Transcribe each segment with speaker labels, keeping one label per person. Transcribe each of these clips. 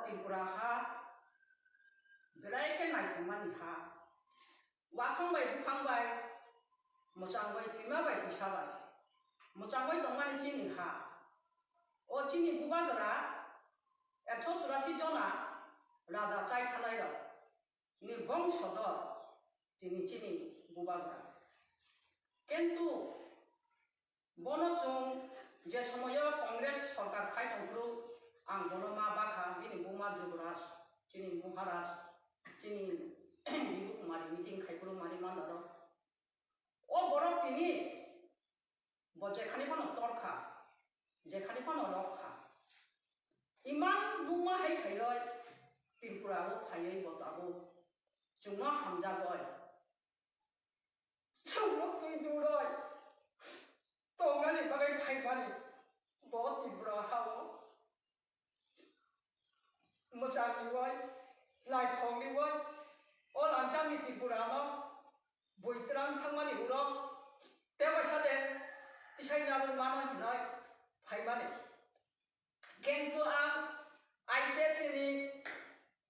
Speaker 1: Tipra ha berai ke nai thangmani ha wakang bai bukang bai mochang bai tima bai tisa bai mochang bai tongmani chini ha o chini bubagara 184 jona raja chai thalai ro ni bongshador chini bubagara কিন্তু বনচং যে সময় কংগ্রেস সরকার খাই তংপ্রু আং বনমা বাখা যিনি বুমা যুবরাজ যিনি মহারাজ যিনি বিবু কুমারী meeting খাইপ্রু মারি মান্দার ও বড় তিনি যেখানে পানো তরখা যেখানে পানো রক্ষা ইমান বুমা হাই খাইয় ত্রিপুরাও খাইয় বতাবো চুমা হামজা গয় চুমুক তুই দূরয় তংগানি বাগাই খাইবানি বহুত ত্রিপুরা হাও মোচানি বয় লাইথংনি বয় ও লাঞ্চানি ত্রিপুরা ন বইত্রাম থাংমানি উরক তেবাইসাদে ইসাই নাবুল মানো হিনয় ফাইবানি কিন্তু আং Ipft ni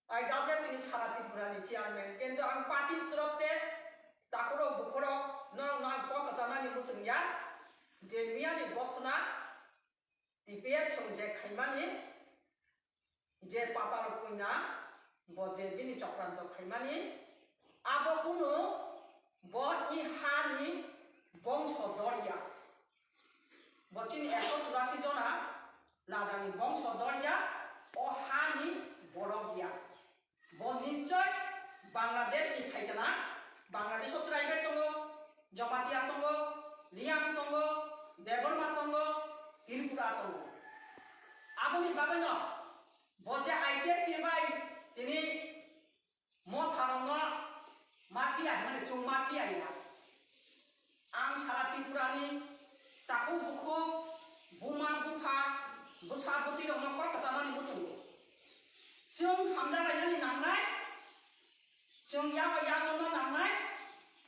Speaker 1: Ipft ni সারা ত্রিপুরানি চেয়ারম্যান কিন্তু আং পার্টি তরফতে তাকরো বুকরো নরং নাং কক জানানি মুসুংয়া যে মিয়ানি বথনা Ipft সংজে খাইমানি যে পাতার কইনা বজে বিনি চক্রান্ত খাইমানি আবো কোনো ব ই হানি বংশধরিয়া বচিনি 184 জনা রাজানি বংশধরিয়া ও হানি বড়গিয়া ব নিশ্চয় বাংলাদেশ নি খাইতানা বাংলাদেশ ট্রাইবেল দङ জমাতিয়া দङ লিয়াং দङ দেবরমা দङ ত্রিপুরা দङ আবনি বাগন বজে Ipft নিবাই তিনি Motha রङ মাফিয়া মানে চুং মাফিয়া ইয়া আং সারা ত্রিপুরানি তাকু বুখু বুমা বুফা বুসাবতি রङ কক জানানি মুসुंगो जों हामजा गायनानै नांनाय जों याबा याबनो नांनाय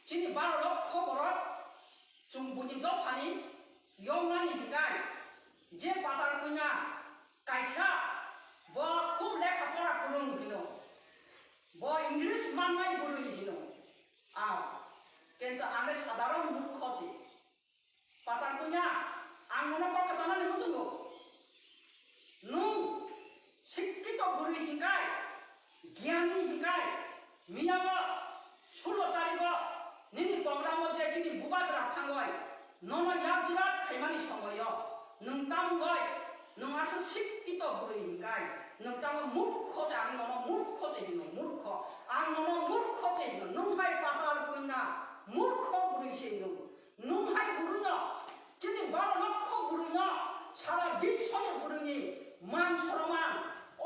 Speaker 1: जिनि भारत खबरत जों बुनि दफानि यंनानि हिंगाय जे पातार कुना कायसा ब खूब लेखा पढ़ा गुरुं हिनो ब इंग्लिश माननाय गुरुं हिनो आव किन्तु आंने साधारण मूर्खसि पातार कुना आं ननो কক জানানি मुसुंगो नुं शिक्षित गुरु हिंगाय ज्ञानी हिंगाय मियावा 16 तारिख निनि प्रोग्राम जे जिनि बुबाग्रा थांगय ननो याजुरा खाइमानि समय नोंताम गय नोंआसो शिक्षित गुरु हिंगाय नोंताम मूर्ख जे आं ननो मूर्ख जे हिनो मूर्ख आं ननो मूर्ख जे हिनो नोंहाय पाताल कुना मूर्ख गुरु हिनो नोंहाय गुरु न जिनि 12 লক্ষ गुरु न सारा विश्वनि गुरुनि मान सन्मान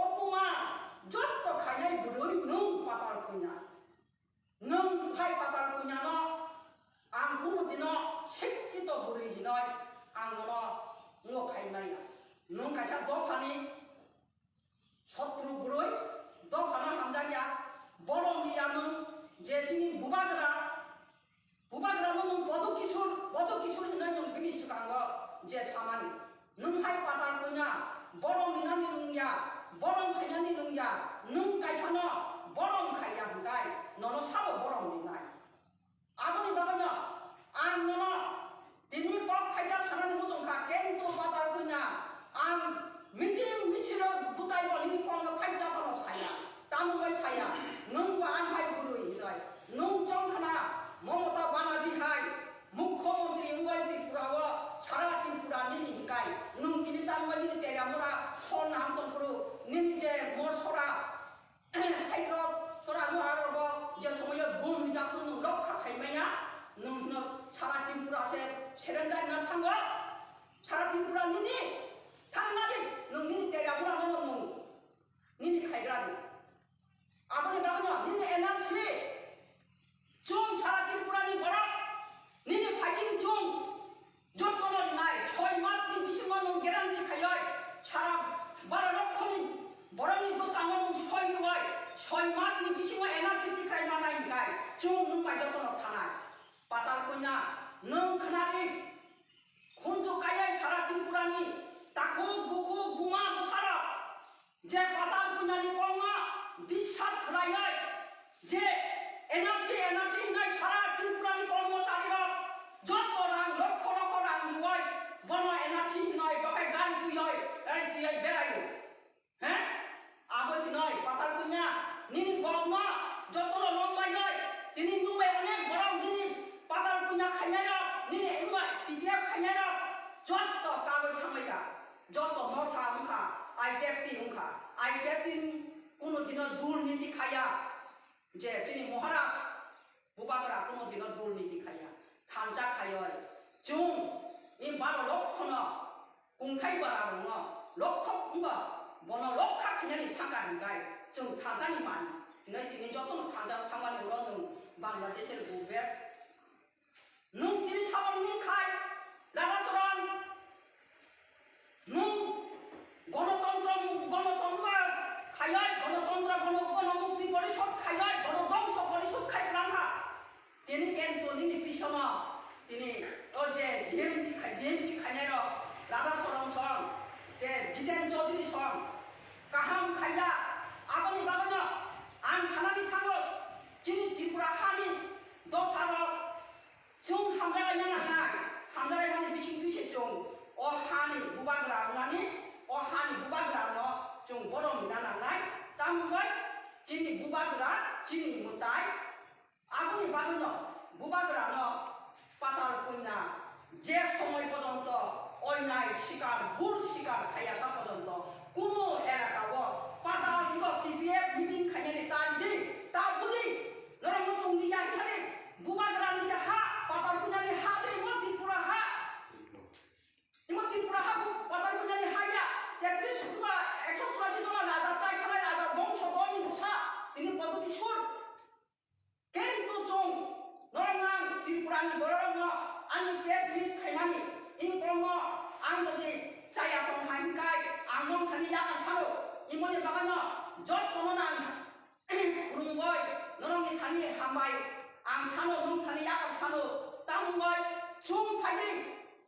Speaker 1: अपमान जत्त खायनाय गुरु नों पाताल कुना नों हाय पाताल कुना न आं कुनुदिन शिक्षित गुरु हिनय आं न खायनाया नों कायसा दफानि शत्रु गुरु दफाना हामजाया बरमनिया नों जे जिनि बुबाग्रा नों बद किशोर हिनय नों बिनि सिगांग जे सामानि नों हाय पाताल कुना बरम निनानि नुंया बरम खायनानि नुंया नों कायसानो बरम खाया हुंगाय ननो साबो बरम निनाय आबनि बागनो आं ननो दिनि बक खायजा सानानि मुजंखा केन्टु पाताल कुना आं मिटिं मिसिरो बुजाय बलिनि कोन खायजा बनो साया तामुगाय साया नों आं हाय गुरु हिनय नों जंखाना ममता बानार्जी हाय मुख्यमंत्री उगाय त्रिपुराव सारा त्रिपुरा निनि हिंगाय नों दिनि तामुगाय निनि तेरामुरा सन नाम तंफ्रु निनि जे मरसरा खायग्र सरा महारग जे समय बुम जाखु नों रक्षा खायमाया नों सारा त्रिपुरा से सेरेन्डार ना थांगो सारा त्रिपुरा निनि थांनानै नों निनि तेरामुरा नों निनि खायग्रानि आबनि बागनो निनि एनआरसी जों सारा त्रिपुरानि बरक निनि फाइटिं जों जत्तनो लिनाय 6 मासनि बिसिङाव नों गेरान्टि खायय सारा 12 लक्षनि बरनि बुस्थाङाव नों 6 मासनि बिसिङाव एनआरसी तिक्राय मानाय गाय जों नों बायजतनो थानाय पाताल कुना नों खोनादि खुनजो गायै सारा त्रिपुरानि ताखु बुखु बुमा बुसारा जे पाताल कुनानि
Speaker 2: বিশ্বাস খালায় যে এনআরসি নাই সারা ত্রিপুরানি কর্মচারীরা যত রাং লক্ষ লক্ষ রাং দিওয় বন এনআরসি নয় বাকাই গাড়ি তুই হয় গাড়ি তুই হয় বেড়াইও হ্যাঁ আবদি নয় পাতাল কুইনা নিনি গভর্ন যত লম্বাই হয় তিনি তুমি অনেক বড় তিনি পাতাল কুইনা খাইনাই নিনি এমা টিপিএফ খাইনাই যত কাগজ থামাইকা যত মথা উনখা আইপিএফটি উনখা আইপিএফটি কোনো দিন দুর্নীতি খাইয়া যে তিনি মহারাজ বুবাগরা কোনো দিন দুর্নীতি খাইয়া থামজা খাইয় जों इन 12 লক্ষ ন 공थाय बारा दङ লক্ষ उंगा बन लखा खैनानि थांगा गाय जों थांजानि मानि नै दिनै जतन थांजा थांगानि उनाव नों बांलादेशेर गुबे नों दिनै सावरनि खाय लागाचरन नों गणतन्त्र खाय गणतन्त्र गणमुक्ति परिषद खाय गणध्वंस परिषद खाय रांखा दिनै केन्टनि पिसना दिनै जे जेएमपि खायनाय लागाचरन सं जे जितेन चौधरी सं गाहाम खायजा आगोनि बागैनो आं थानानै थाङो जोंनि त्रिपुरा हानि दफाराव जों हामजालायनो नांनाय हामजालाय माने बिसिं दुइसे जों अ हानि बुबाग्रा होननानै अ हानि बुबाग्रानो जों बर' मिना नांनाय तामुगै जोंनि बुबाग्रा जोंनि मुताय आगोनि बागैनो बुबाग्रानो पाताल कुन्ना जे समय पर्यন্ত অন্যায় শিকার ভুল শিকার খাইয়াসা পর্যন্ত কোন এলাকাও পাতাল টিপিএফ মিটিং খাইয়ানি তাইদি তা বুঝি নরম চঙ্গি যাইছানি বুবাগ্রানি সে হা পাতাল কুনানি হা তে ত্রিপুরা হা ত্রিপুরা হা পাতাল কুনানি হাইয়া 33 কুনা 184 জন রাজা চাই খালাই রাজা বংশ দনি মুসা তিনি পদ্ধতি সুর কিন্তু চং নরম ত্রিপুরানি বড়রম আনি প্রেসমিট খাইনানি इंग्रम आं जदि जाया दं हाइनखाय आं नों थानि यागा सानो इमनि बागानो जत्तनो नां खुरुंबाय नरंनि थानि हामबाय आं सानो नों थानि यागा सानो तामुबाय जों फायदि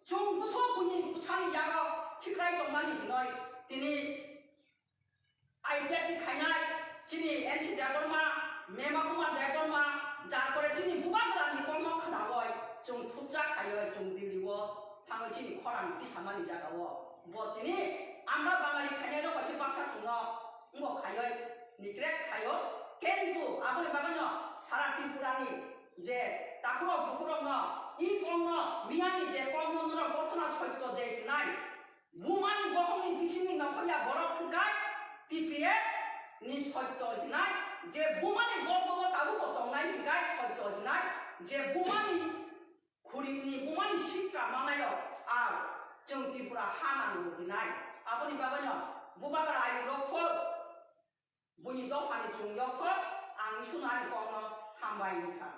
Speaker 2: जों बुसो बुनि बुसानि यागा थिक्राय दंनानि हिनय दिनै आइपिएफटी खायनाय दिनै एनसि देबरमा मेमाकुमार देबरमा जार करे दिनै बुबाग्रानि कर्म खानावय जों थुबजा खायो जों दिल्लीव थाङो दिनै खरान दिसामानि जागाव बदिनि आमरा बाङालि खायनाय दं बाक्सा थुङो इंगो खायो निग्रेट खायो केन्तु आगोनि बागानो सारा त्रिपुरानि जे ताखुरो बुखुरनो इ कर्म मियानि जे कर्म नर बचना सत्य जे नाय बुमानि बहमनि बिसिनि नखरिया बर खुगाय टिपिए नि सत्य नाय जे बुमानि गबगब ताबु बतंनाय गाय सत्य नाय जे बुमानि खुरिनि बुमानि शिक्षा मानायो आ जों त्रिपुरा हानांगौ दिनाय आबनि बाबानो बुबाग्रा आइ लक्ष बुनि दफानि चुंयक्ष आंनि सुनानि कमनो हामबाय निखा